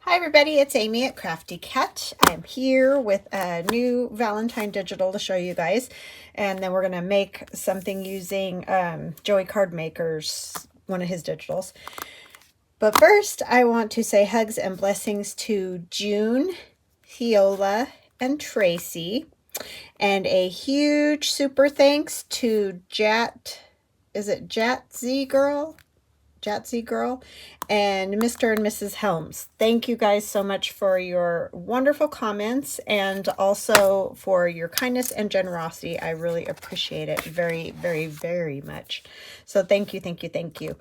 Hi everybody, it's Amy at Crafty Cat. I'm here with a new Valentine digital to show you guys, and then we're going to make something using JoeyCardmaker's one of his digitals. But first, I want to say hugs and blessings to June, Fiola, and Tracy, and a huge super thanks to Jatsy Girl? Jatsy Girl, and Mr. and Mrs. Helms. Thank you guys so much for your wonderful comments and also for your kindness and generosity. I really appreciate it very, very, very much. So thank you, thank you, thank you.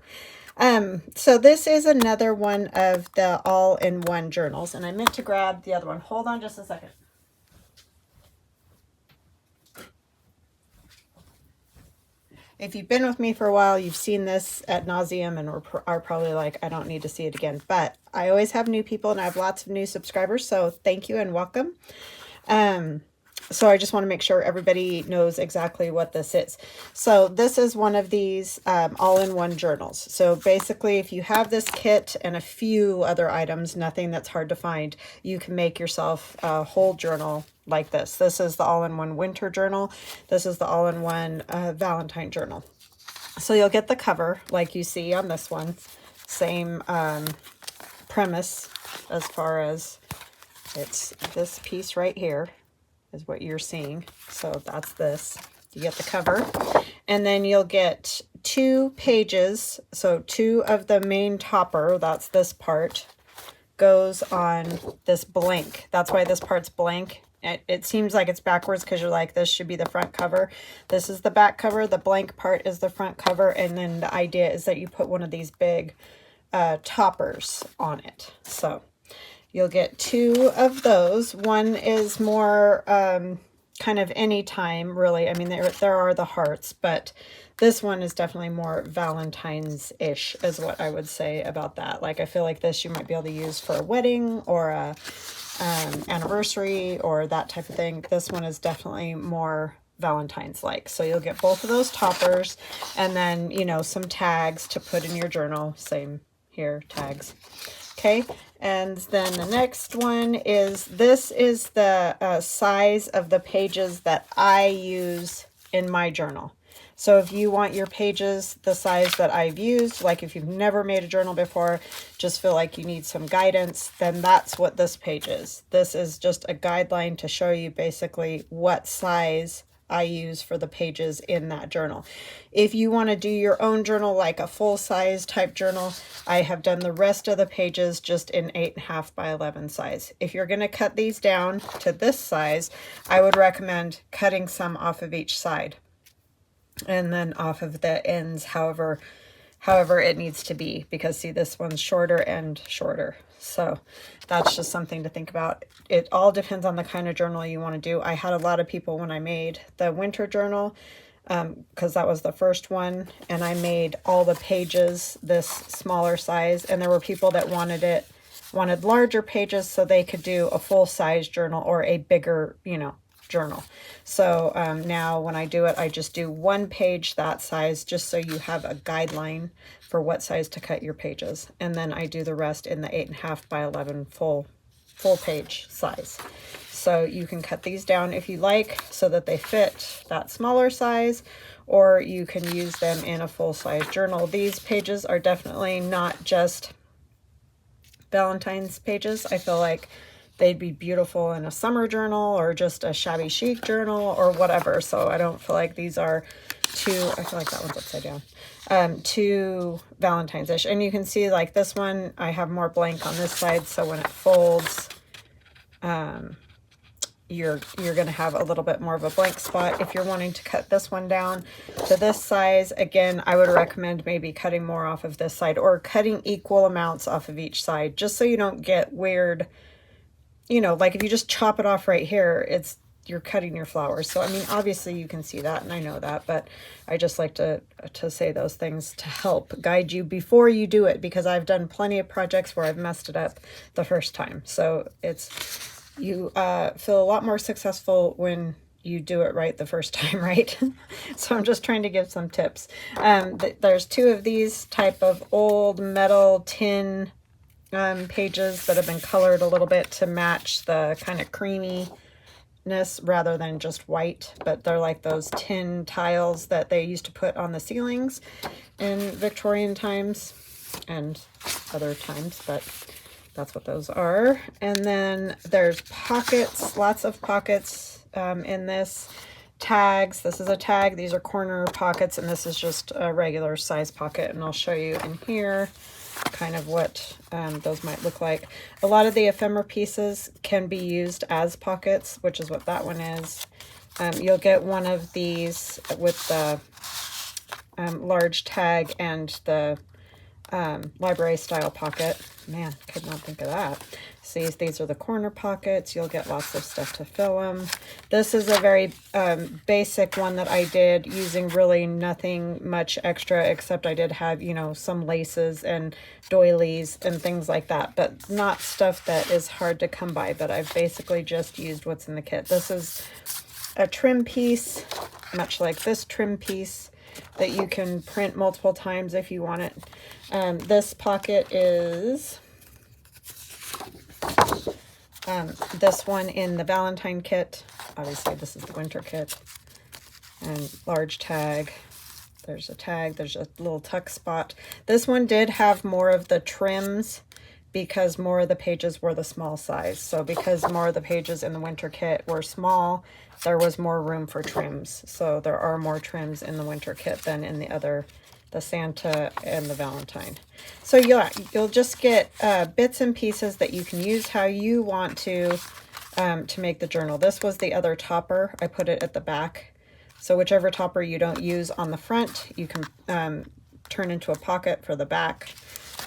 So this is another one of the all-in-one journals, and I meant to grab the other one. Hold on just a second. If you've been with me for a while, you've seen this ad nauseum and are probably like, I don't need to see it again. But I always have new people and I have lots of new subscribers. So thank you and welcome. So I just want to make sure everybody knows exactly what this is. So this is one of these all-in-one journals. So basically, if you have this kit and a few other items, nothing that's hard to find, you can make yourself a whole journal like this. This is the all-in-one winter journal. This is the all-in-one Valentine journal. So you'll get the cover like you see on this one. Same premise as far as it's this piece right here is what you're seeing. So that's this. You get the cover, and then you'll get 2 pages. So 2 of the main topper, that's this part, goes on this blank. That's why this part's blank. It seems like it's backwards because you're like, this should be the front cover. This is the back cover. The blank part is the front cover. And then the idea is that you put one of these big toppers on it. So you'll get 2 of those. One is more kind of anytime, really. I mean, there are the hearts, but this one is definitely more Valentine's-ish is what I would say about that. Like, I feel like this you might be able to use for a wedding or a anniversary or that type of thing. This one is definitely more Valentine's-like. So you'll get both of those toppers and then, you know, some tags to put in your journal. Same here, tags. Okay, and then the next one is, this is the size of the pages that I use in my journal. So if you want your pages the size that I've used, like if you've never made a journal before, just feel like you need some guidance, then that's what this page is. This is just a guideline to show you basically what size I use for the pages in that journal. If you want to do your own journal, like a full-size type journal, I have done the rest of the pages just in 8.5 by 11 size. If you're going to cut these down to this size, I would recommend cutting some off of each side and then off of the ends, however it needs to be, because see, this one's shorter and shorter. So that's just something to think about. It all depends on the kind of journal you want to do. I had a lot of people when I made the winter journal, because that was the first one, and I made all the pages this smaller size, and there were people that wanted larger pages so they could do a full-size journal or a bigger, you know, journal. So now when I do it, I just do 1 page that size, just so you have a guideline for what size to cut your pages. And then I do the rest in the 8.5 by 11 full page size. So you can cut these down if you like so that they fit that smaller size, or you can use them in a full-size journal. These pages are definitely not just Valentine's pages. I feel like they'd be beautiful in a summer journal or just a shabby chic journal or whatever. So I don't feel like these are too, I feel like that one's upside down, too Valentine's-ish. And you can see, like, this one, I have more blank on this side, so when it folds, you're going to have a little bit more of a blank spot. If you're wanting to cut this one down to this size, again, I would recommend maybe cutting more off of this side or cutting equal amounts off of each side, just so you don't get weird, you know, like if you just chop it off right here, you're cutting your flowers. So, I mean, obviously you can see that, and I know that, but I just like to say those things to help guide you before you do it, because I've done plenty of projects where I've messed it up the first time. So you feel a lot more successful when you do it right the first time, right? So I'm just trying to give some tips. There's 2 of these type of old metal tin pages that have been colored a little bit to match the kind of creaminess rather than just white, but they're like those tin tiles that they used to put on the ceilings in Victorian times and other times, but that's what those are. And then there's pockets, lots of pockets in this. Tags, this is a tag, these are corner pockets, and this is just a regular size pocket, and I'll show you in here kind of what those might look like. A lot of the ephemera pieces can be used as pockets, which is what that one is. You'll get one of these with the large tag and the library style pocket. Man, could not think of that. See, these are the corner pockets. You'll get lots of stuff to fill them. This is a very basic one that I did using really nothing much extra, except I did have, you know, some laces and doilies and things like that, but not stuff that is hard to come by, but I've basically just used what's in the kit. This is a trim piece, much like this trim piece, that you can print multiple times if you want it. This pocket is this one in the Valentine kit. Obviously, this is the winter kit. And large tag. There's a tag. There's a little tuck spot. This one did have more of the trims because more of the pages were the small size. So because more of the pages in the winter kit were small, there was more room for trims. So there are more trims in the winter kit than in the Santa and the Valentine. So you'll just get bits and pieces that you can use how you want to make the journal. This was the other topper. I put it at the back. So whichever topper you don't use on the front, you can turn into a pocket for the back.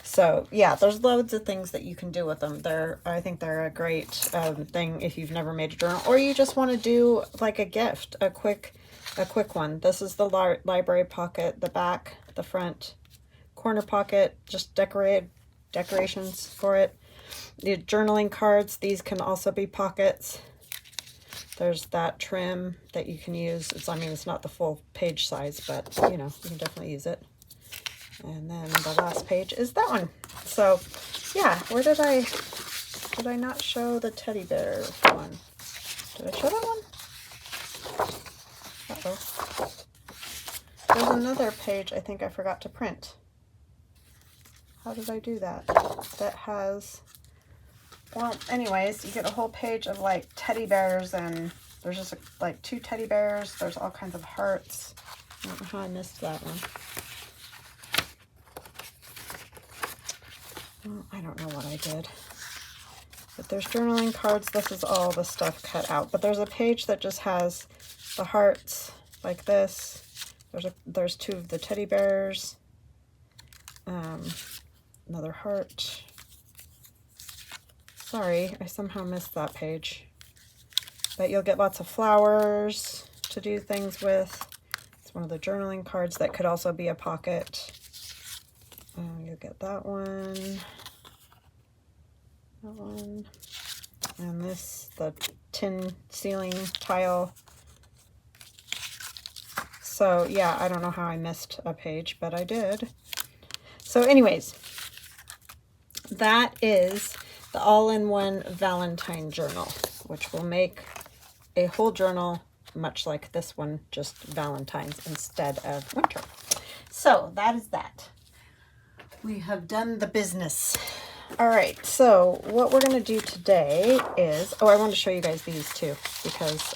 So yeah, there's loads of things that you can do with them. I think they're a great thing if you've never made a journal, or you just want to do like a gift, a quick one. This is the library pocket, the back, the front, corner pocket, just decorations for it. The journaling cards, these can also be pockets. There's that trim that you can use. I mean, it's not the full page size, but you know, you can definitely use it. And then the last page is that one. So yeah, did I not show the teddy bear one? Did I show that one? Uh-oh. There's another page I think I forgot to print. How did I do that? That has, well, anyways, you get a whole page of like teddy bears, and there's just like 2 teddy bears. There's all kinds of hearts. I don't know how I missed that one. Well, I don't know what I did. But there's journaling cards. This is all the stuff cut out. But there's a page that just has the hearts like this. There's 2 of the teddy bears. Another heart. Sorry, I somehow missed that page. But you'll get lots of flowers to do things with. It's one of the journaling cards that could also be a pocket. You'll get that one. That one. And this, the tin ceiling tile. So yeah, I don't know how I missed a page, but I did. So anyways, that is the all-in-one Valentine journal, which will make a whole journal much like this one, just Valentine's instead of winter. So that is that. We have done the business. All right, so what we're going to do today is, I wanted to show you guys these too, because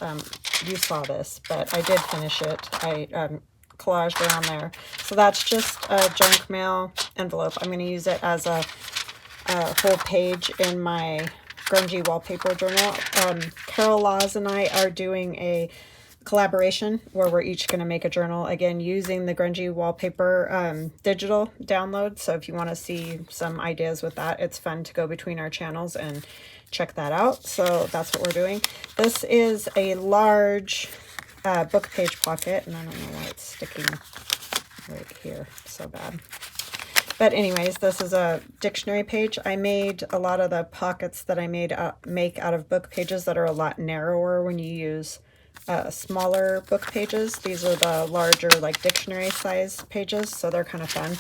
you saw this, but I did finish it. I collaged around there. So that's just a junk mail envelope. I'm going to use it as a whole page in my grungy wallpaper journal. Carol Laws and I are doing a collaboration where we're each going to make a journal, again using the grungy wallpaper digital download. So if you want to see some ideas with that, it's fun to go between our channels and check that out. So that's what we're doing. This is a large book page pocket, and I don't know why it's sticking right here so bad. But anyways, this is a dictionary page. I made a lot of the pockets that I make out of book pages that are a lot narrower when you use smaller book pages. These are the larger, like dictionary size pages, so they're kind of fun.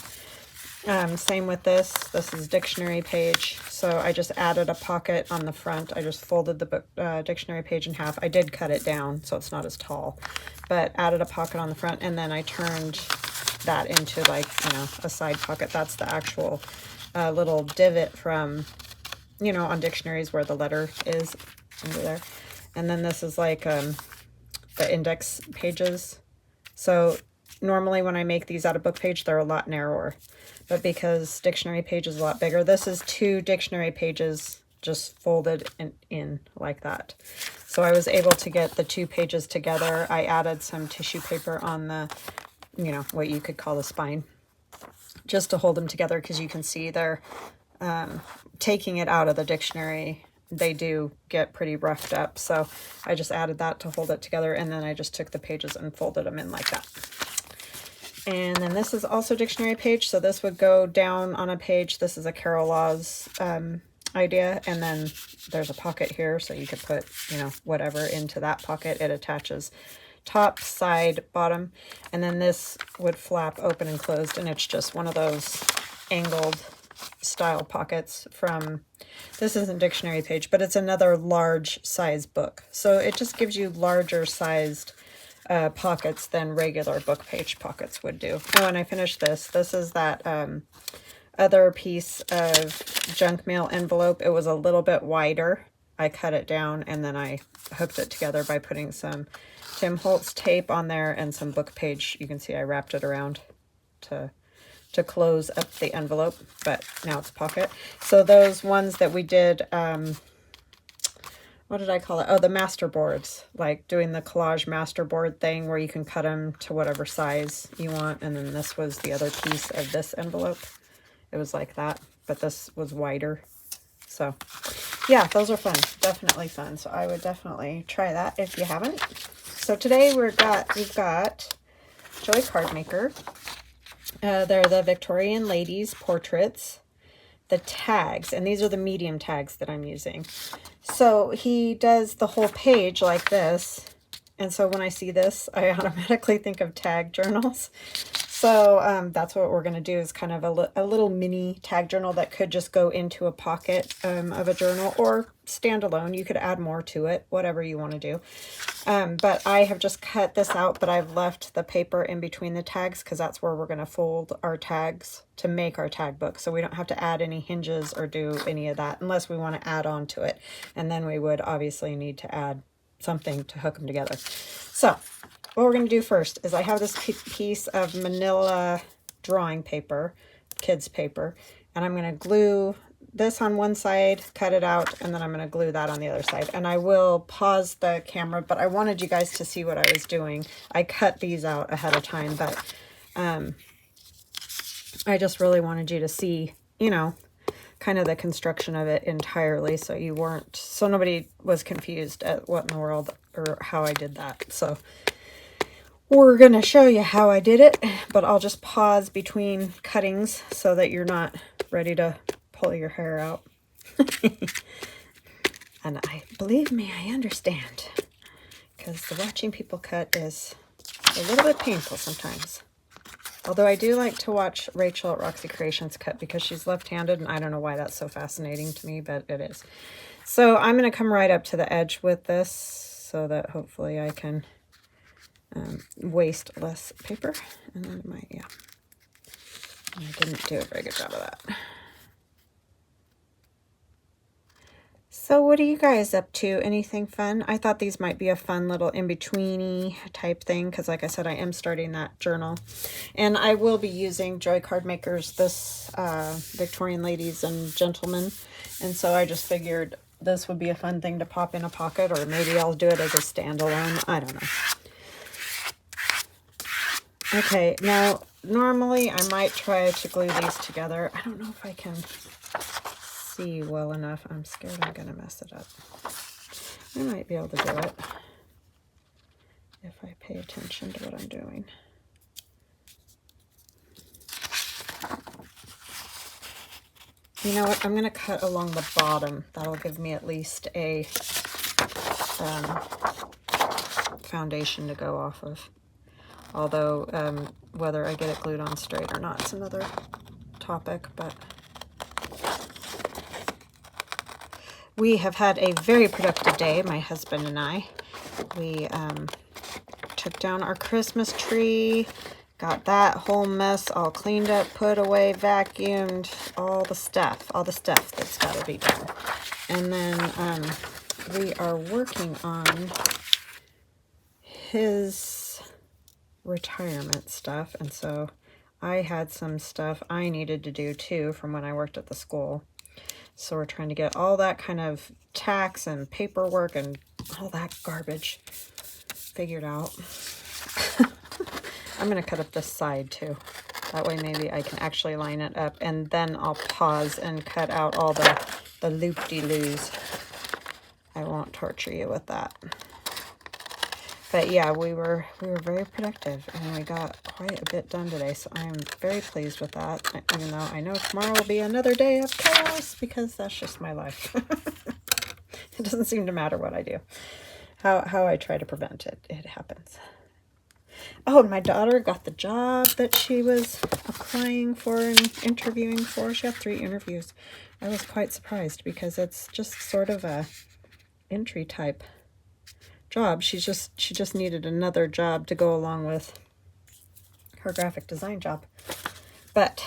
Same with this. This is dictionary page. So I just added a pocket on the front. I just folded the book dictionary page in half. I did cut it down so it's not as tall, but added a pocket on the front, and then I turned that into, like, you know, a side pocket. That's the actual little divot from, you know, on dictionaries where the letter is under there. And then this is like the index pages. So normally when I make these out of book page, they're a lot narrower, but because dictionary page is a lot bigger, this is 2 dictionary pages just folded in like that. So I was able to get the 2 pages together. I added some tissue paper on the, you know, what you could call the spine, just to hold them together, because you can see they're taking it out of the dictionary. They do get pretty roughed up. So I just added that to hold it together, and then I just took the pages and folded them in like that. And then this is also dictionary page, so this would go down on a page. This is a Carol Laws idea, and then there's a pocket here, so you could put, you know, whatever into that pocket. It attaches top, side, bottom, and then this would flap open and closed, and it's just one of those angled style pockets from, this isn't dictionary page, but it's another large size book. So it just gives you larger sized pockets than regular book page pockets would do. Oh, and I finished this. This is that other piece of junk mail envelope. It was a little bit wider. I cut it down, and then I hooked it together by putting some Tim Holtz tape on there and some book page. You can see I wrapped it around to close up the envelope, but now it's a pocket. So those ones that we did, what did I call it? Oh, the master boards, like doing the collage master board thing where you can cut them to whatever size you want. And then this was the other piece of this envelope. It was like that, but this was wider. So yeah, those are fun, definitely fun. So I would definitely try that if you haven't. So today we've got JoeyCardmaker. They're the Victorian ladies portraits, the tags, and these are the medium tags that I'm using. So he does the whole page like this, and so when I see this, I automatically think of tag journals. So that's what we're going to do, is kind of a little mini tag journal that could just go into a pocket of a journal, or stand alone. You could add more to it, whatever you want to do. But I have just cut this out, but I've left the paper in between the tags because that's where we're going to fold our tags to make our tag book. So we don't have to add any hinges or do any of that unless we want to add on to it. And then we would obviously need to add something to hook them together. So what we're going to do first is I have this piece of manila drawing paper, kids paper, and I'm going to glue this on one side, cut it out, and then I'm going to glue that on the other side. And I will pause the camera, but I wanted you guys to see what I was doing. I cut these out ahead of time, but I just really wanted you to see, you know, kind of the construction of it entirely, so you weren't, so nobody was confused at what in the world or how I did that. So we're going to show you how I did it, but I'll just pause between cuttings so that you're not ready to pull your hair out. And believe me, I understand, because the watching people cut is a little bit painful sometimes. Although I do like to watch Rachel at Roxy Creations cut because she's left-handed, and I don't know why that's so fascinating to me, but it is. So I'm going to come right up to the edge with this so that hopefully I can waste less paper. And then I didn't do a very good job of that. So what are you guys up to? Anything fun? I thought these might be a fun little in-betweeny type thing because, like I said, I am starting that journal. And I will be using JoeyCardmaker's this Victorian Ladies and Gentlemen. And so I just figured this would be a fun thing to pop in a pocket, or maybe I'll do it as a standalone. I don't know. Okay, now normally I might try to glue these together. I don't know if I can see well enough. I'm scared I'm gonna mess it up. I might be able to do it if I pay attention to what I'm doing. You know what? I'm gonna cut along the bottom. That'll give me at least a foundation to go off of. Although whether I get it glued on straight or not is another topic, but we have had a very productive day, my husband and I. We took down our Christmas tree, got that whole mess all cleaned up, put away, vacuumed, all the stuff that's got to be done. And then we are working on his retirement stuff, and so I had some stuff I needed to do too from when I worked at the school. So we're trying to get all that kind of tax and paperwork and all that garbage figured out. I'm going to cut up this side too. That way maybe I can actually line it up, and then I'll pause and cut out all the loop-de-loos. I won't torture you with that. But yeah, we were very productive, and we got quite a bit done today, so I'm very pleased with that, even though I know tomorrow will be another day of chaos, because that's just my life. It doesn't seem to matter what I do. How I try to prevent it, it happens. Oh, and my daughter got the job that she was applying for and interviewing for. She had 3 interviews. I was quite surprised, because it's just sort of a entry type job. She just needed another job to go along with her graphic design job. But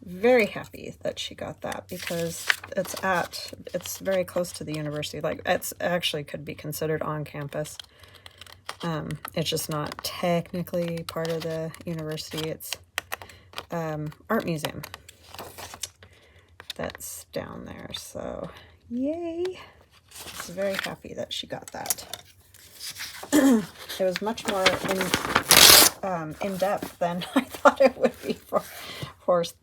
very happy that she got that, because it's very close to the university. Like, it's actually could be considered on campus. It's just not technically part of the university. It's art museum that's down there. So yay! I was very happy that she got that. It was much more in depth than I thought it would be for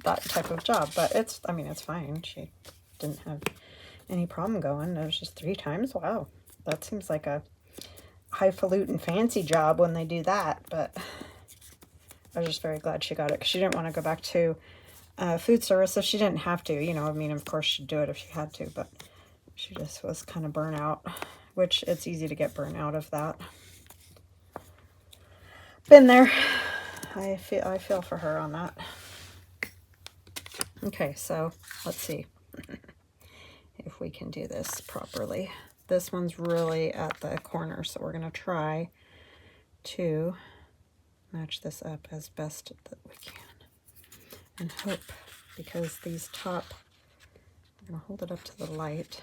that type of job. But it's fine. She didn't have any problem going. It was just 3 times. Wow, that seems like a highfalutin fancy job when they do that. But I was just very glad she got it, because she didn't want to go back to food service, so she didn't have to. You know, I mean, of course she'd do it if she had to, but she just was kind of burnt out, which it's easy to get burnt out of that. Been there. I feel for her on that. Okay, so let's see if we can do this properly. This one's really at the corner, so we're going to try to match this up as best that we can. And hope, because these top, I'm going to hold it up to the light.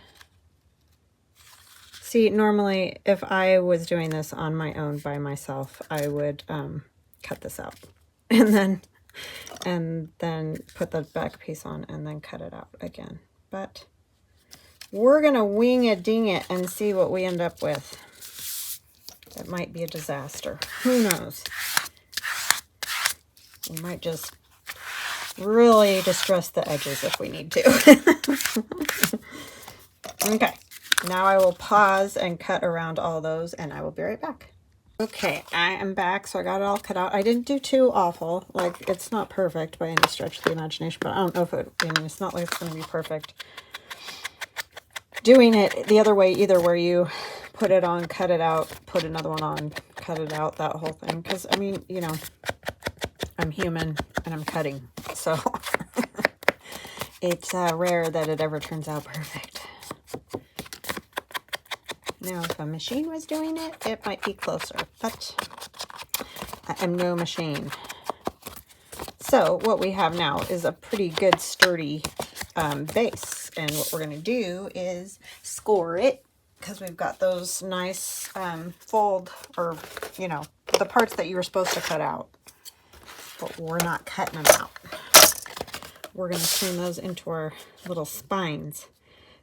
See, normally if I was doing this on my own by myself, I would cut this out and then put the back piece on and then cut it out again. But we're going to wing it, ding it, and see what we end up with. It might be a disaster. Who knows? We might just really distress the edges if we need to. Okay, now I will pause and cut around all those, and I will be right back. Okay, I am back, so I got it all cut out. I didn't do too awful. Like, it's not perfect by any stretch of the imagination, but I don't know if it's not like it's going to be perfect. Doing it the other way, either where you put it on, cut it out, put another one on, cut it out, that whole thing. Because, I mean, you know, I'm human and I'm cutting. So it's rare that it ever turns out perfect. Now, if a machine was doing it, it might be closer. But I am no machine. So what we have now is a pretty good sturdy base, and what we're going to do is score it, because we've got those nice fold, or you know, the parts that you were supposed to cut out, but we're not cutting them out. We're going to turn those into our little spines.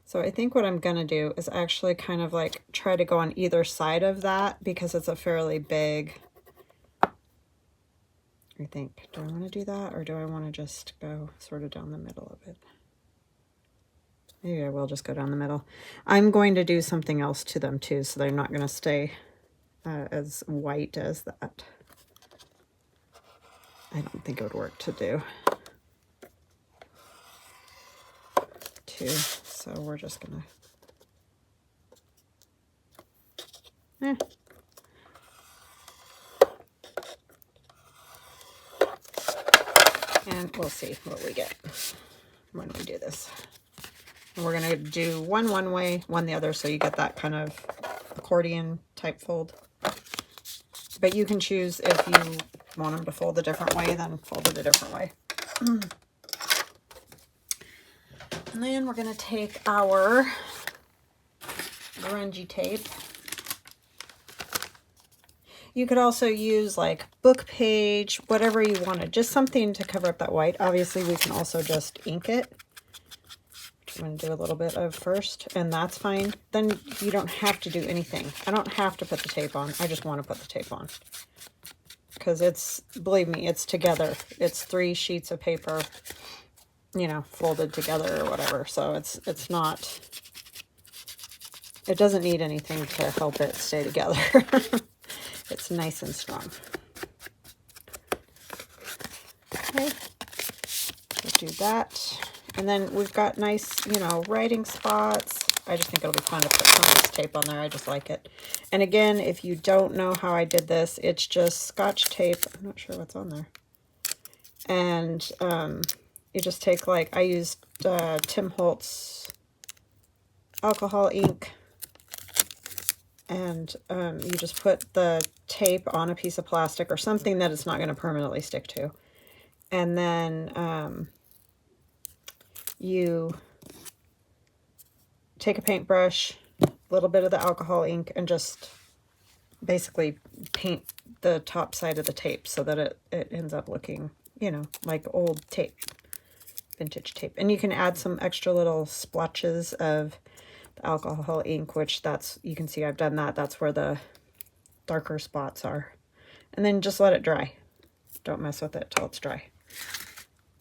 So I think what I'm going to do is actually kind of like try to go on either side of that, because it's a fairly big, I think. Do I want to do that, or do I want to just go sort of down the middle of it? Maybe I will just go down the middle. I'm going to do something else to them too, so they're not going to stay as white as that. I don't think it would work to do two, so we're just going to... And we'll see what we get when we do this. And we're going to do one way, one the other, so you get that kind of accordion type fold. But you can choose if you want them to fold a different way, then fold it a different way. And then we're going to take our grungy tape. You could also use like book page, whatever you wanted, just something to cover up that white. Obviously, we can also just ink it, which I'm going to do a little bit of first, and that's fine. Then you don't have to do anything. I don't have to put the tape on. I just want to put the tape on. Because it's, believe me, it's together. It's 3 sheets of paper, you know, folded together or whatever. So it's not, it doesn't need anything to help it stay together. It's nice and strong. Okay, we'll do that. And then we've got nice, you know, writing spots. I just think it'll be fun to put some of this tape on there. I just like it. And again, if you don't know how I did this, it's just Scotch tape. I'm not sure what's on there. And you just take, like, I used Tim Holtz alcohol ink. And you just put the tape on a piece of plastic or something that it's not going to permanently stick to. And then you take a paintbrush, a little bit of the alcohol ink, and just basically paint the top side of the tape so that it ends up looking, you know, like old tape, vintage tape. And you can add some extra little splotches of alcohol ink, which that's, you can see I've done that. That's where the darker spots are. And then just let it dry. Don't mess with it till it's dry.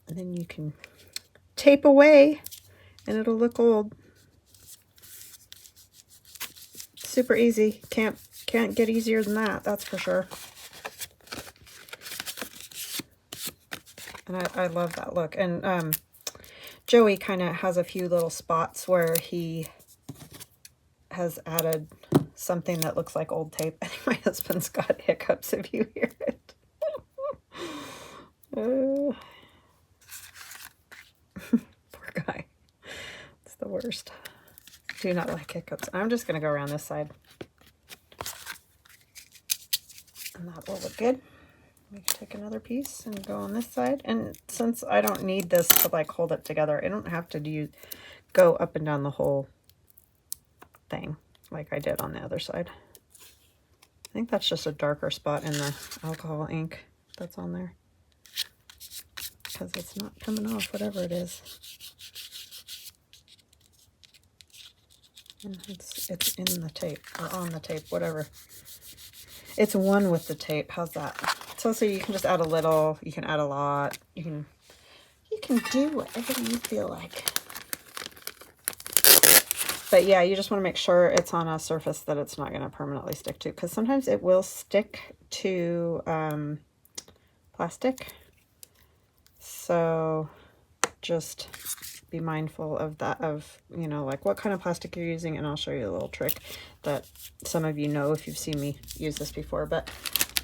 And then you can tape away and it'll look old. Super easy. Can't get easier than that, that's for sure. And I love that look. And Joey kind of has a few little spots where he has added something that looks like old tape. I think my husband's got hiccups if you hear it. Poor guy. It's the worst. Do not like hiccups. I'm just going to go around this side. And that will look good. We can take another piece and go on this side. And since I don't need this to like hold it together, I don't have to go up and down the whole thing like I did on the other side. I think that's just a darker spot in the alcohol ink that's on there, because it's not coming off, whatever it is. And it's in the tape, or on the tape, whatever. It's one with the tape. How's that? So you can just add a little, you can add a lot, you can do whatever you feel like. But yeah, you just want to make sure it's on a surface that it's not going to permanently stick to, because sometimes it will stick to plastic. So just be mindful of that, you know, like what kind of plastic you're using. And I'll show you a little trick that some of you know if you've seen me use this before, but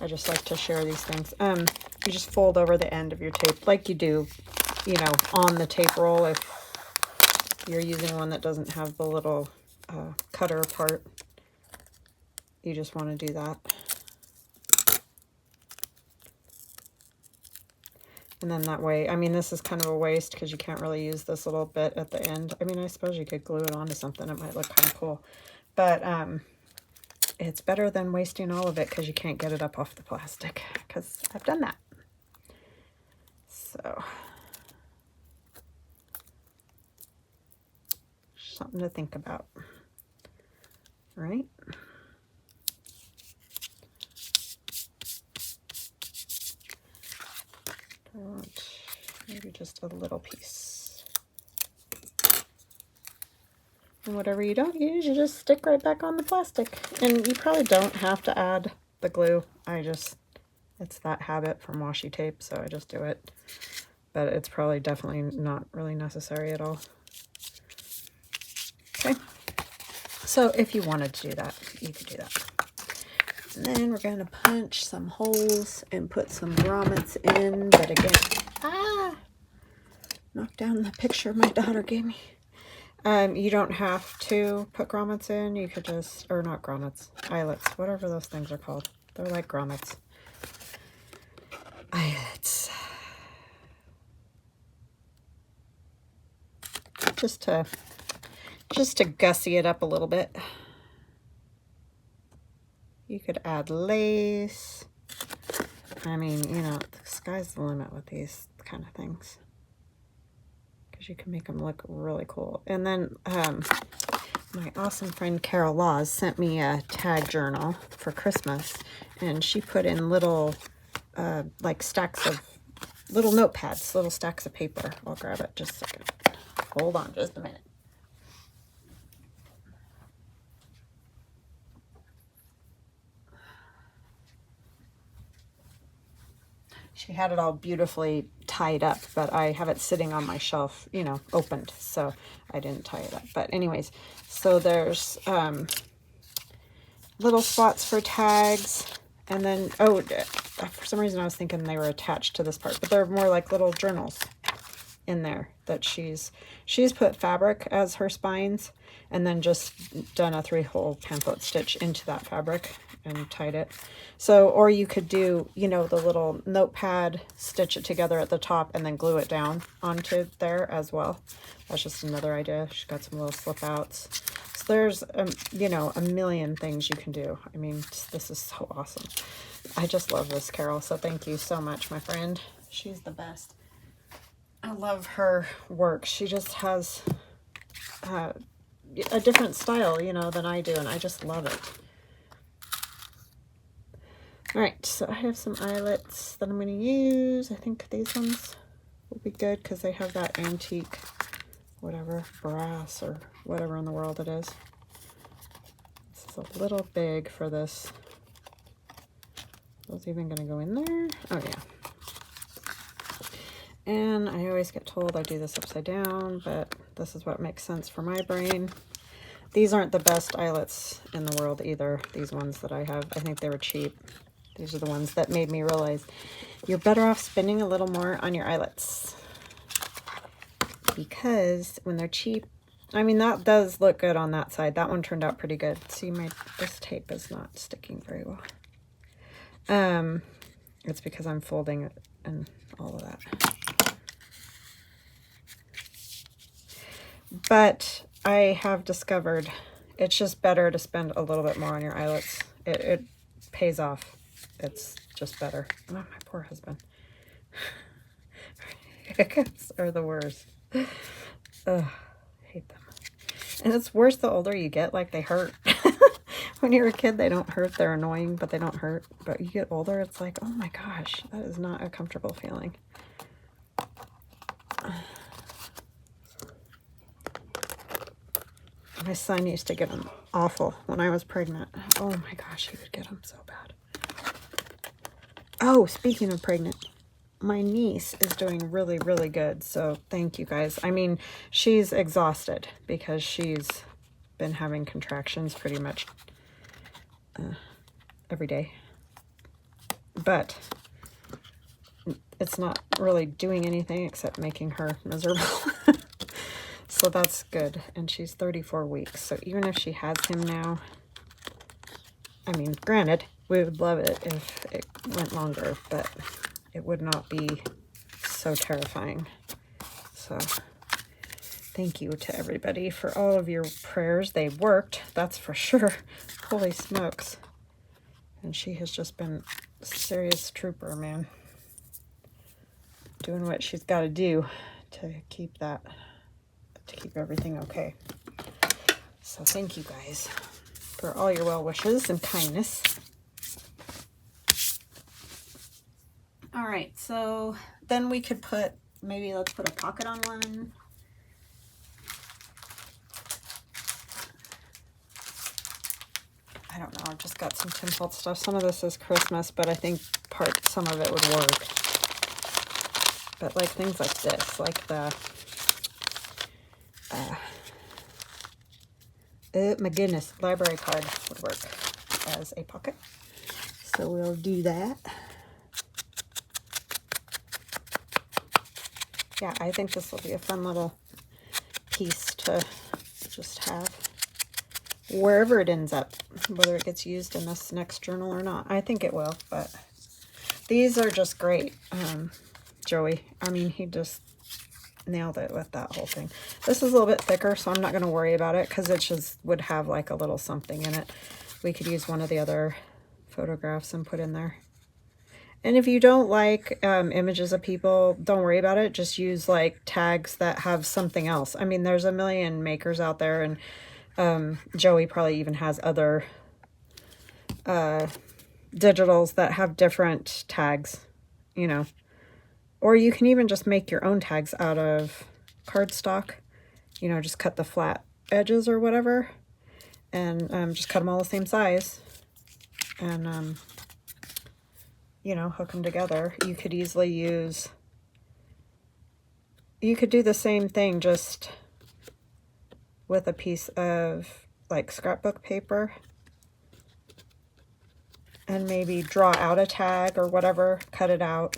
I just like to share these things. You just fold over the end of your tape like you do, you know, on the tape roll. If you're using one that doesn't have the little cutter part, you just want to do that. And then that way, I mean, this is kind of a waste because you can't really use this little bit at the end. I mean, I suppose you could glue it onto something. It might look kind of cool. But it's better than wasting all of it because you can't get it up off the plastic, because I've done that. So, something to think about, right? I want maybe just a little piece. And whatever you don't use, you just stick right back on the plastic. And you probably don't have to add the glue. It's that habit from washi tape, so I just do it. But it's probably definitely not really necessary at all. Okay. So if you wanted to do that, you could do that. And then we're going to punch some holes and put some grommets in. But again, knocked down the picture my daughter gave me. You don't have to put grommets in. You could just, or not grommets, eyelets, whatever those things are called. They're like grommets. Eyelets. Just to gussy it up a little bit. You could add lace. I mean, you know, the sky's the limit with these kind of things, because you can make them look really cool. And then my awesome friend Carol Laws sent me a tag journal for Christmas, and she put in little like stacks of little notepads, little stacks of paper. I'll grab it just a second. Hold on just a minute. She had it all beautifully tied up, but I have it sitting on my shelf, you know, opened, so I didn't tie it up. But anyways, so there's little spots for tags, and then, oh, for some reason I was thinking they were attached to this part, but they're more like little journals in there that she's put fabric as her spines, and then just done a 3-hole pamphlet stitch into that fabric and tied it. So, or you could do, you know, the little notepad, stitch it together at the top and then glue it down onto there as well. That's just another idea. She's got some little slip outs. So there's, you know, a million things you can do. I mean, this is so awesome. I just love this, Carol. So thank you so much, my friend. She's the best. I love her work. She just has a different style, you know, than I do, and I just love it. All right, so I have some eyelets that I'm going to use. I think these ones will be good because they have that antique, whatever, brass or whatever in the world it is. This is a little big for this. Those even going to go in there? Oh, yeah. And I always get told I do this upside down, but this is what makes sense for my brain. These aren't the best eyelets in the world either, these ones that I have. I think they were cheap. These are the ones that made me realize you're better off spending a little more on your eyelets. Because when they're cheap, I mean, that does look good on that side. That one turned out pretty good. See, this tape is not sticking very well. It's because I'm folding it and all of that. But I have discovered it's just better to spend a little bit more on your eyelets. It pays off. It's just better. Oh, my poor husband. Hiccups are the worst. Ugh, I hate them. And it's worse the older you get. Like, they hurt. When you're a kid, they don't hurt. They're annoying, but they don't hurt. But you get older, it's like, oh my gosh, that is not a comfortable feeling. My son used to get them awful when I was pregnant. Oh my gosh, he would get them so bad. Oh, speaking of pregnant, my niece is doing really, really good. So thank you guys. I mean, she's exhausted because she's been having contractions pretty much every day. But it's not really doing anything except making her miserable. So that's good. And she's 34 weeks. So even if she has him now, I mean, granted, we would love it if it went longer, but it would not be so terrifying. So thank you to everybody for all of your prayers. They worked, that's for sure. Holy smokes. And she has just been a serious trooper, man. Doing what she's got to do to keep that, to keep everything okay. So thank you guys for all your well wishes and kindness. All right, so then we could put, maybe let's put a pocket on one. I don't know, I've just got some tinfoil stuff. Some of this is Christmas, but I think some of it would work. But like things like this, like the, oh my goodness, library card would work as a pocket. So we'll do that. Yeah, I think this will be a fun little piece to just have wherever it ends up, whether it gets used in this next journal or not. I think it will, but these are just great. Joey, I mean, he just nailed it with that whole thing. This is a little bit thicker, so I'm not going to worry about it because it just would have like a little something in it. We could use one of the other photographs and put in there. And if you don't like images of people, don't worry about it. Just use like tags that have something else. I mean, there's a million makers out there, and Joey probably even has other digitals that have different tags, you know. Or you can even just make your own tags out of cardstock. You know, just cut the flat edges or whatever, and just cut them all the same size. And you know, hook them together. You could easily use, you could do the same thing just with a piece of like scrapbook paper and maybe draw out a tag or whatever, cut it out,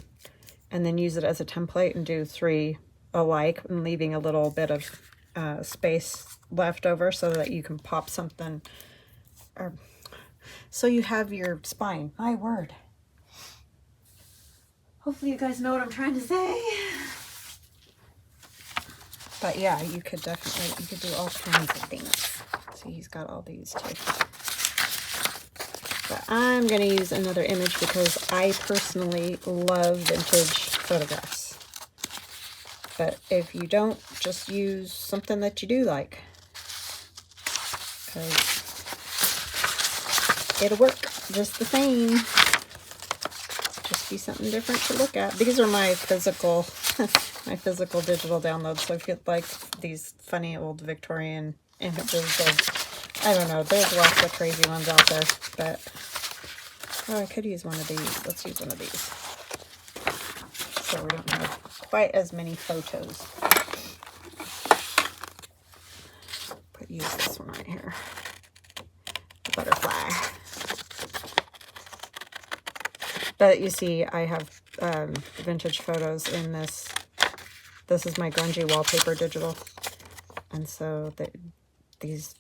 and then use it as a template and do 3 alike and leaving a little bit of space left over so that you can pop something, or so you have your spine. My word. Hopefully you guys know what I'm trying to say. But yeah, you could definitely, you could do all kinds of things. See, he's got all these too. But I'm going to use another image because I personally love vintage photographs. But if you don't, just use something that you do like, because it'll work just the same. Just be something different to look at. These are my physical my physical digital downloads. So if you like these funny old Victorian images of, I don't know, there's lots of crazy ones out there, but oh, I could use one of these. Let's use one of these so we don't have quite as many photos. But use this one right here, the butterfly. But you see, I have vintage photos in this. This is my grungy wallpaper digital. And so these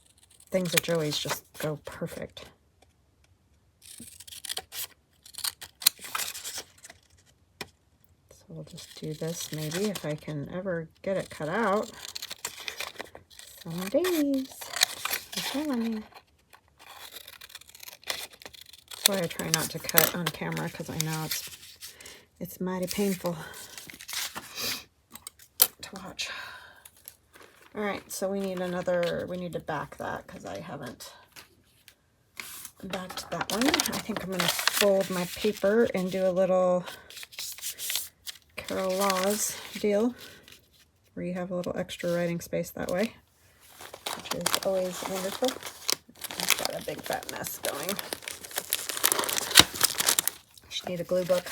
things at Joey's just go perfect. So we'll just do this maybe if I can ever get it cut out. Some days. I'm telling you. That's why I try not to cut on camera, because I know it's mighty painful to watch. All right, so we need to back that because I haven't backed that one. I think I'm going to fold my paper and do a little Carol Laws deal where you have a little extra writing space that way, which is always wonderful. I've got a big fat mess going. Just need a glue book.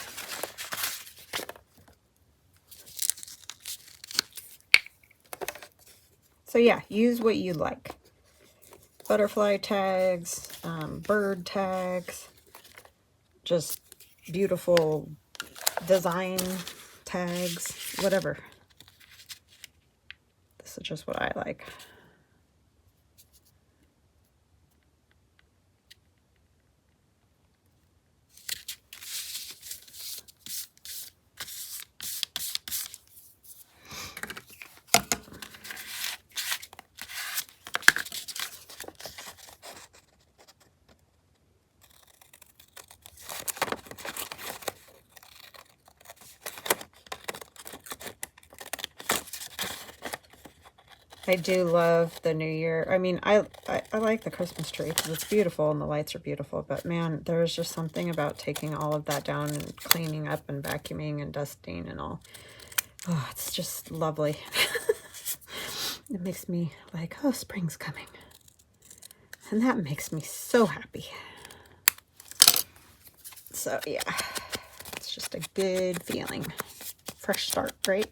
So yeah, use what you like. Butterfly tags, bird tags, just beautiful design tags, whatever. This is just what I like. I do love the New Year. I mean, I like the Christmas tree because it's beautiful and the lights are beautiful. But man, there's just something about taking all of that down and cleaning up and vacuuming and dusting and all. Oh, it's just lovely. It makes me like, oh, spring's coming. And that makes me so happy. So yeah, it's just a good feeling. Fresh start, right?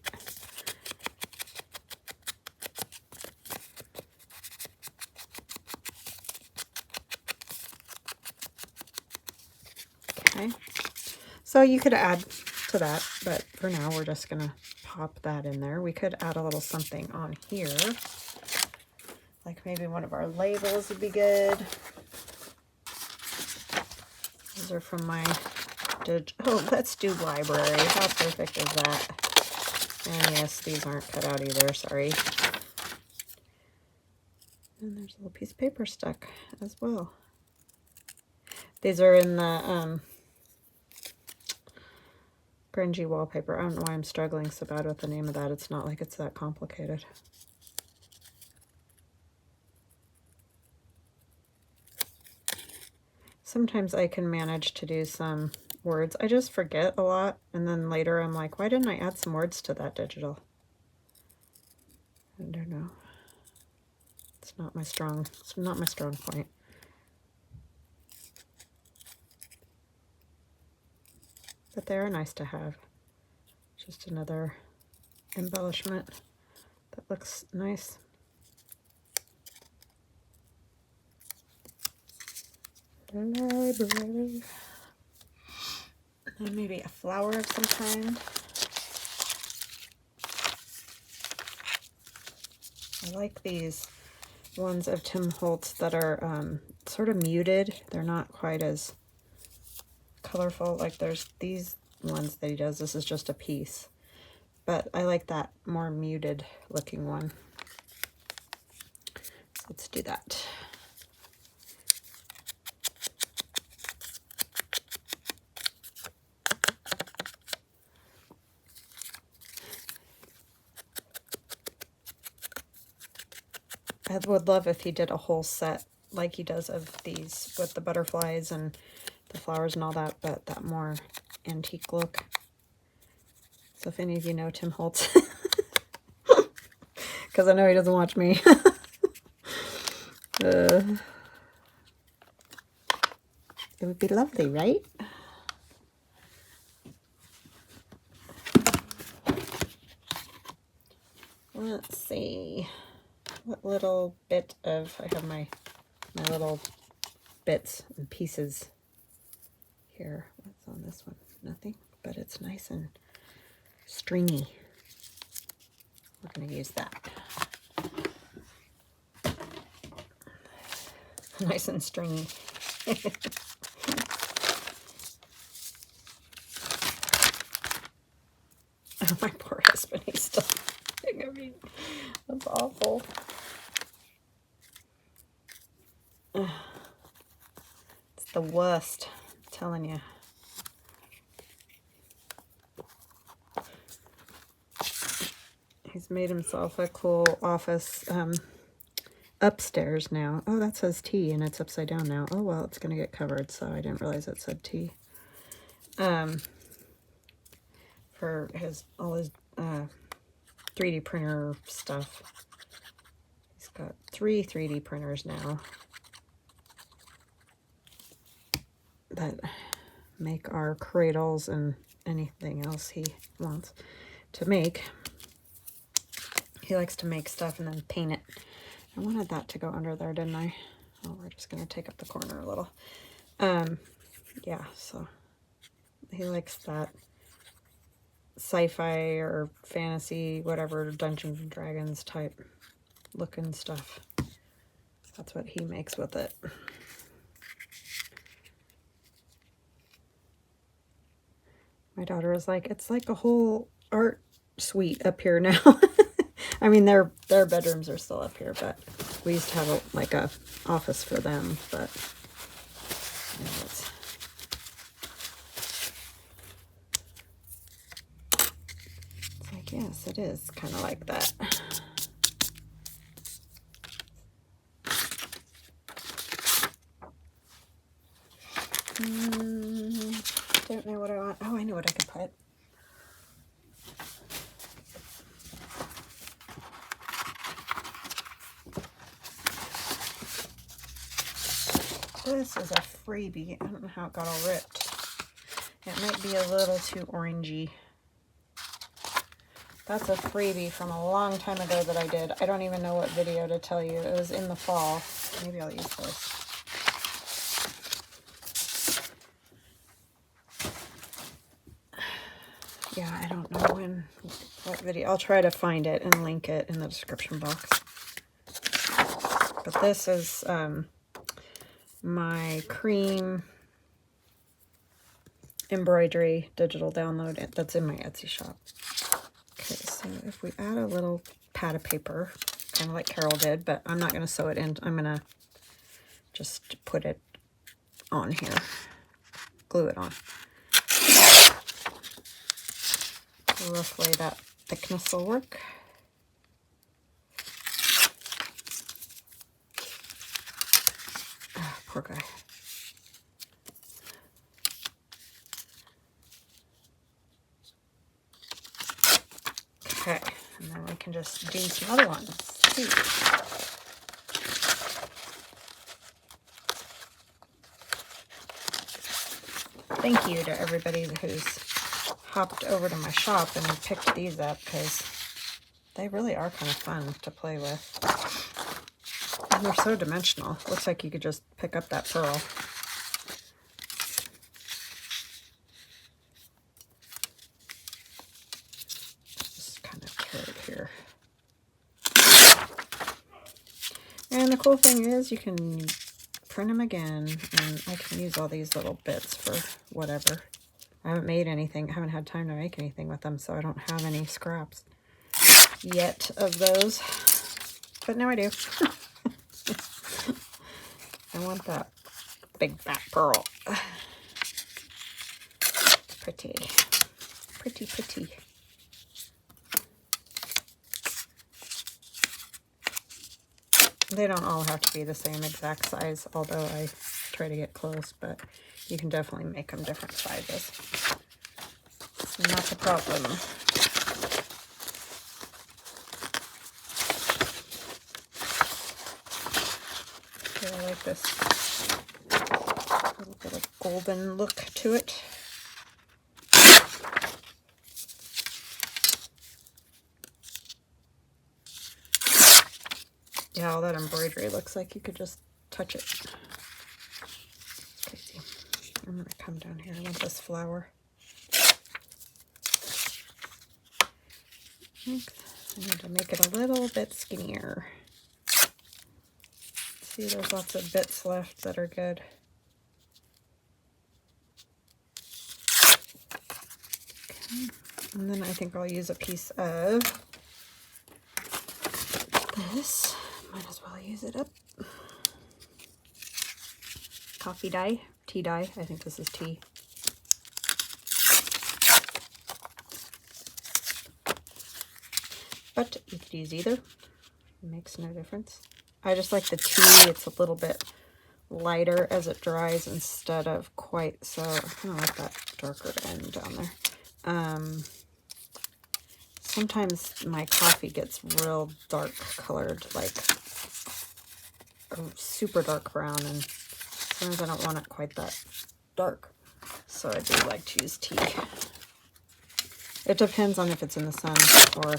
Okay. So you could add to that, but for now we're just going to pop that in there. We could add a little something on here. Like maybe one of our labels would be good. These are from my... Oh, let's do library. How perfect is that? And yes, these aren't cut out either. Sorry. And there's a little piece of paper stuck as well. These are in the grungy wallpaper. I don't know why I'm struggling so bad with the name of that. It's not like it's that complicated. Sometimes I can manage to do some words. I just forget a lot, and then later I'm like, why didn't I add some words to that digital? I don't know. It's not my strong point. But they are nice to have. Just another embellishment that looks nice. Library. And maybe a flower of some kind. I like these ones of Tim Holtz that are sort of muted. They're not quite as colorful. Like there's these ones that he does. This is just a piece. But I like that more muted looking one. So let's do that. I would love if he did a whole set like he does of these with the butterflies and the flowers and all that, but that more antique look. So if any of you know Tim Holtz, because I know he doesn't watch me. It would be lovely, right? Let's see. What little bit of, I have my little bits and pieces here. What's on this one? Nothing, but it's nice and stringy. We're going to use that. Nice and stringy. Oh, my poor husband, he's still, I mean, that's awful. It's the worst, I'm telling you. He's made himself a cool office upstairs now. Oh, that says tea, and it's upside down now. Oh, well, it's going to get covered, so I didn't realize it said tea. For all his 3D printer stuff. He's got 3 3D printers now that make our cradles and anything else he wants to make. He likes to make stuff and then paint it. I wanted that to go under there, didn't I? Oh, we're just going to take up the corner a little. Yeah, so he likes that sci-fi or fantasy, whatever, Dungeons and Dragons type looking stuff. That's what he makes with it. My daughter was like, it's like a whole art suite up here now. I mean, their bedrooms are still up here, but we used to have like a office for them, but it's like, yes, it is kind of like that. Don't know what I want. Oh, I know what I can put. This is a freebie. I don't know how it got all ripped. It might be a little too orangey. That's a freebie from a long time ago that I did. I don't even know what video to tell you. It was in the fall. Maybe I'll use this. Yeah, I don't know what video. I'll try to find it and link it in the description box. But this is my cream embroidery digital download that's in my Etsy shop. Okay, so if we add a little pad of paper, kind of like Carol did, but I'm not going to sew it in. I'm going to just put it on here, glue it on. Roughly that thickness will work. Oh, poor guy. Okay, and then we can just do some other ones. See. Thank you to everybody who's hopped over to my shop and picked these up, because they really are kind of fun to play with. And they're so dimensional. Looks like you could just pick up that pearl. Just kind of carrot here. And the cool thing is you can print them again, and I can use all these little bits for whatever. I haven't made anything, haven't had time to make anything with them, so I don't have any scraps yet of those. But now I do. I want that big fat pearl. Pretty. Pretty, pretty. They don't all have to be the same exact size, although I try to get close, but you can definitely make them different sizes. It's not a problem. Okay, I like this little bit of golden look to it. Yeah, all that embroidery looks like you could just touch it. It's crazy. I'm going to come down here. I want this flower. I need to make it a little bit skinnier. See, there's lots of bits left that are good. Okay. And then I think I'll use a piece of this. Might as well use it up. Coffee dye, tea dye. I think this is tea. But you could use either. It makes no difference. I just like the tea. It's a little bit lighter as it dries instead of quite so. I kind of like that darker end down there. Sometimes my coffee gets real dark colored, like a super dark brown, and sometimes I don't want it quite that dark. So I do like to use tea. It depends on if it's in the sun or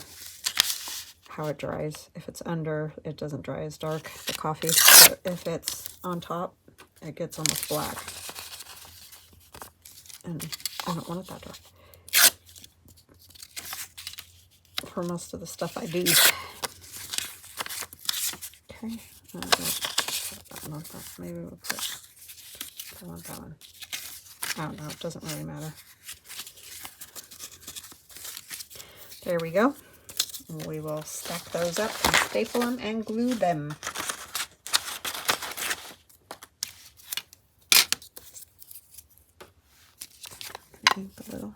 how it dries. If it's under, it doesn't dry as dark, the coffee. But if it's on top, it gets almost black. And I don't want it that dark for most of the stuff I do. Okay. I want that. Maybe we'll put, I want that one. I don't know. It doesn't really matter. There we go. We will stack those up and staple them and glue them. Ink a little.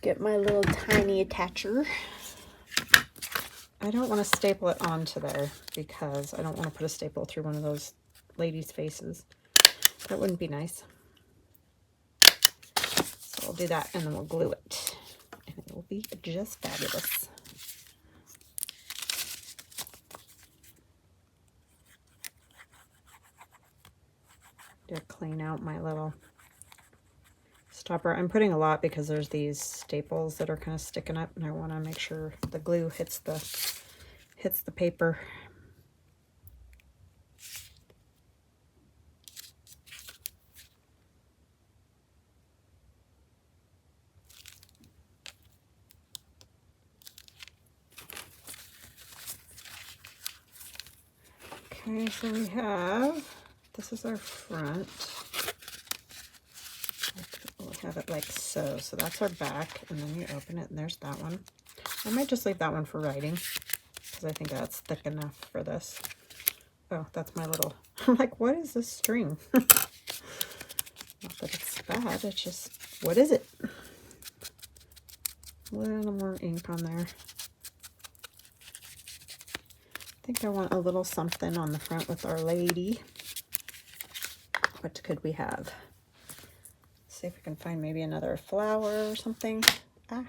Get my little tiny attacher. I don't want to staple it onto there because I don't want to put a staple through one of those ladies' faces. That wouldn't be nice. So I'll do that and then we'll glue it. And it will be just fabulous. to clean out my little stopper. I'm putting a lot because there's these staples that are kind of sticking up, and I want to make sure the glue hits the paper. Okay, so we have, this is our front. We'll have it like so. So that's our back, and then you open it, and there's that one. I might just leave that one for writing, because I think that's thick enough for this. Oh, that's my little, I'm like, what is this string? Not that it's bad, it's just, what is it? A little more ink on there. I think I want a little something on the front with Our Lady. What could we have? Let's see if we can find maybe another flower or something. Ah.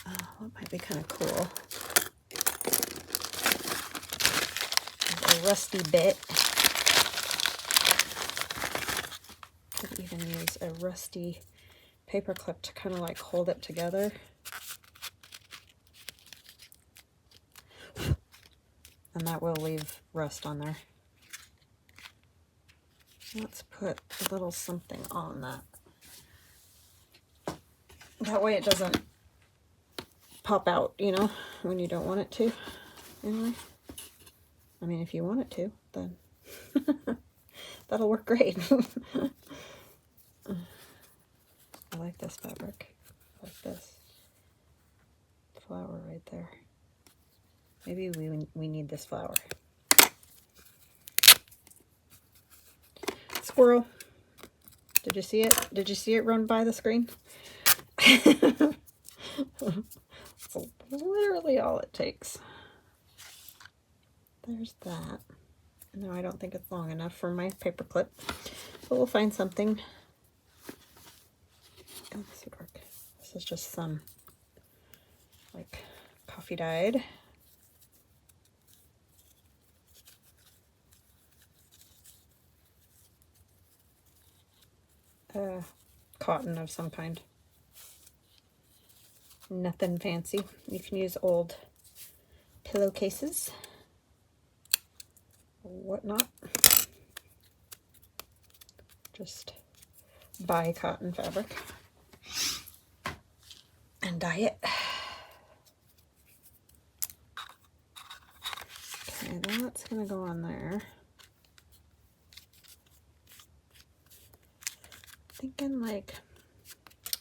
Oh, that might be kind of cool. There's a rusty bit. Could even use a rusty paper clip to kind of like hold it together. And that will leave rust on there. Let's put a little something on that. That way it doesn't pop out, you know, when you don't want it to. Anyway, I mean, if you want it to, then that'll work great. I like this fabric. I like this flower right there. Maybe we need this flower. Squirrel. Did you see it? Did you see it run by the screen? That's literally all it takes. There's that. No, I don't think it's long enough for my paper clip, but we'll find something. Oh, this would work. This is just some like coffee dyed. Cotton of some kind. Nothing fancy. You can use old pillowcases or whatnot. Just buy cotton fabric and dye it. Okay, that's gonna go on there. Thinking like,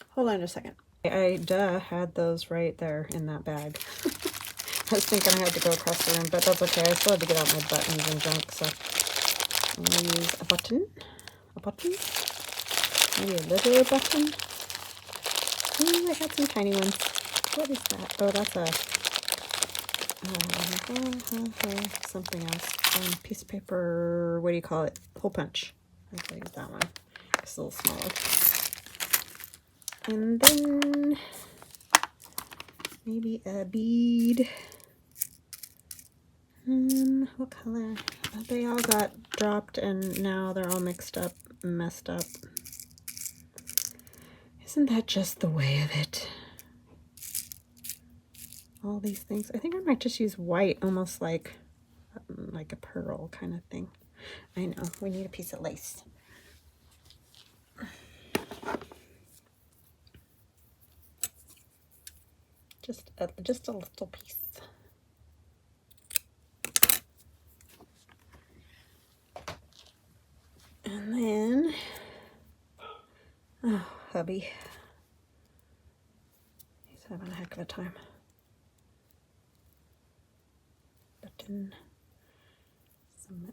hold on a second. I had those right there in that bag. I was thinking I had to go across the room, but that's okay. I still had to get out my buttons and junk, so I'm gonna use a button, maybe a little button. Ooh, I had some tiny ones. What is that? Oh, that's a something else. Piece of paper. What do you call it? Hole punch. I think use that one. It's a little smaller. And then maybe a bead. What color? They all got dropped and now they're all mixed up, messed up. Isn't that just the way of it? All these things. I think I might just use white, almost like a pearl kind of thing. I know, we need a piece of lace. Just a little piece. And then, oh, hubby. He's having a heck of a time. Button. Some,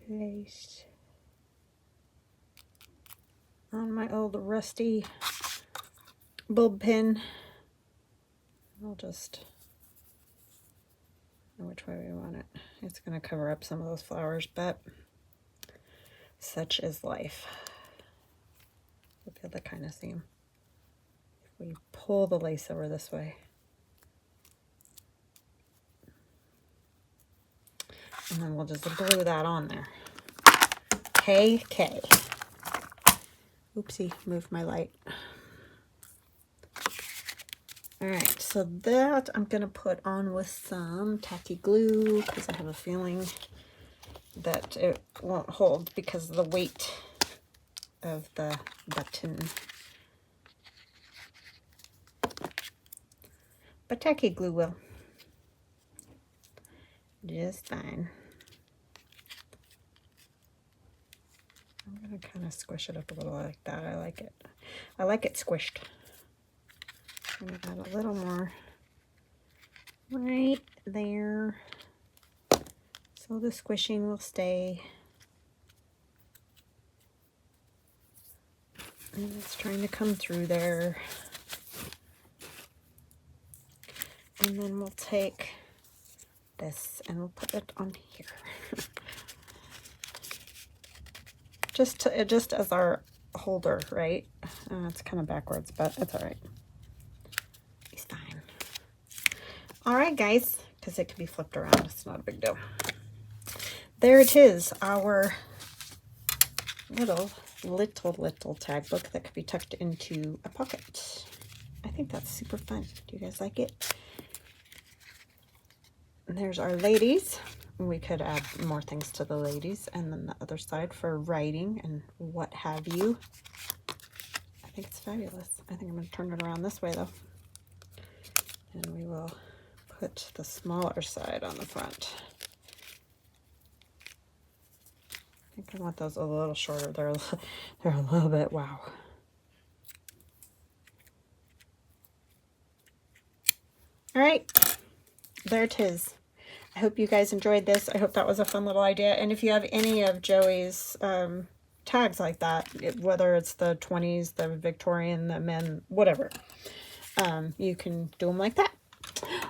lace. On my old rusty bulb pin. I'll just know which way we want it. It's going to cover up some of those flowers, but such is life. You'll be able to kind of see them. If we pull the lace over this way. And then we'll just glue that on there. KK. Oopsie, moved my light. Alright, so that I'm going to put on with some tacky glue because I have a feeling that it won't hold because of the weight of the button. But tacky glue will. Just fine. I'm going to kind of squish it up a little like that. I like it. I like it squished. I'm going to add a little more right there. So the squishing will stay. And it's trying to come through there. And then we'll take this and we'll put it on here. just as our holder, right? It's kind of backwards, but it's all right. It's fine. All right, guys, because it can be flipped around. It's not a big deal. There it is, our little tag book that could be tucked into a pocket. I think that's super fun. Do you guys like it? And there's our ladies. We could add more things to the ladies, and then the other side for writing and what have you. I think it's fabulous. I think I'm going to turn it around this way though. And we will put the smaller side on the front. I think I want those a little shorter. They're a little bit, wow. All right, there it is. I hope you guys enjoyed this. I hope that was a fun little idea. And if you have any of Joey's tags like that, whether it's the 20s, the Victorian, the men, whatever, you can do them like that.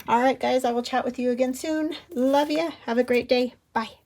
All right, guys, I will chat with you again soon. Love ya. Have a great day. Bye.